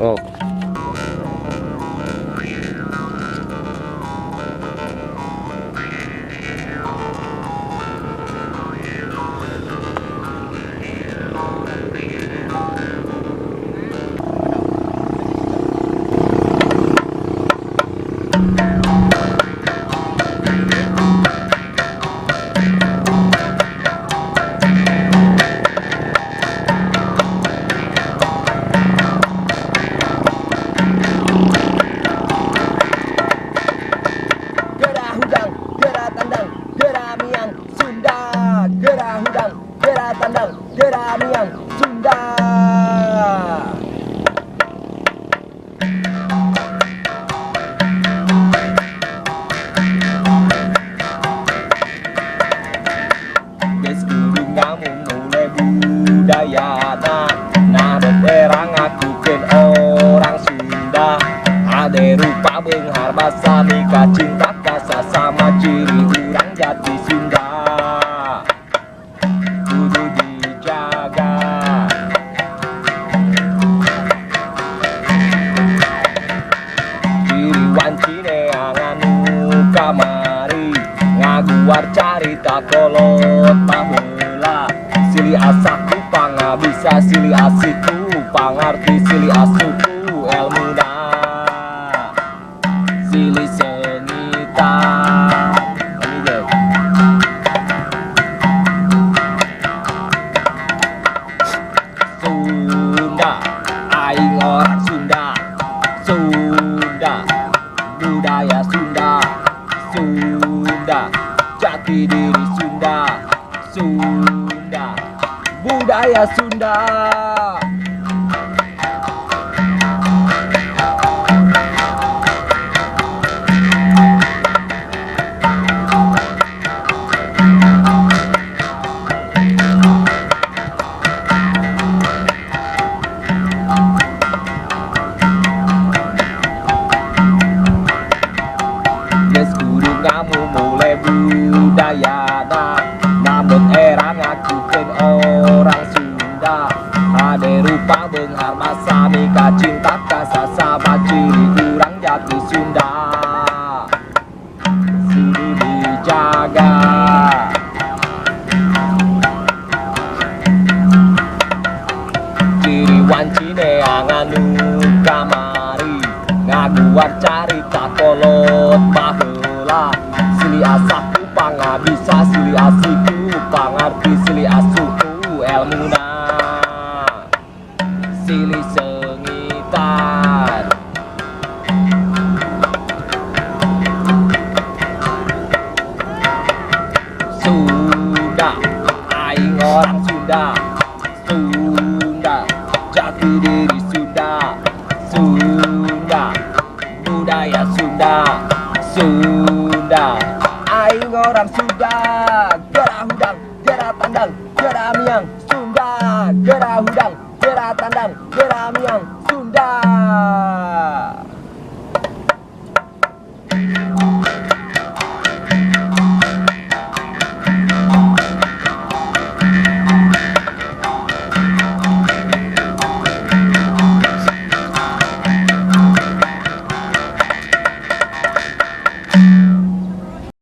Oh. Geramiang Sunda. Guys kudu kamu mulai budaya nah berperang aku ken orang Sunda. Ade rupa benghar basa nikah cinta kasa sama ciri orang jati Sunda. Kudu dijaga. Ciri wancine anganu kamari ngaguar carita kolot paheula. Sili asaku pangabisa sili asiku pangarti sili asuku elmuna. Sili sengita Sunda, aing orang Sunda. Sunda, budaya Sunda. Sunda, jati diri Sunda. Sunda, budaya Sunda. Yes kudu kamu mulai budaya namun erang aku ken orang Sunda. Ade rupa benghar masa nikah cinta kasa sama ciri kurang jati Sunda. Kudu dijaga. Ciri wancine anganu kamari ngaguar carita kolot paheula. Sili asaku pangabisa sili asiku pangarti sili asuku elmuna. Sili sengitan Sunda, aing orang Sunda. Sunda, jati diri Sunda. Sunda, budaya Sunda. Sunda, aing orang Sunda. Gerah hudang, gerah tandang, gerah miang Sunda. Gerah hudang, gerah tandang, gerah miang Sunda.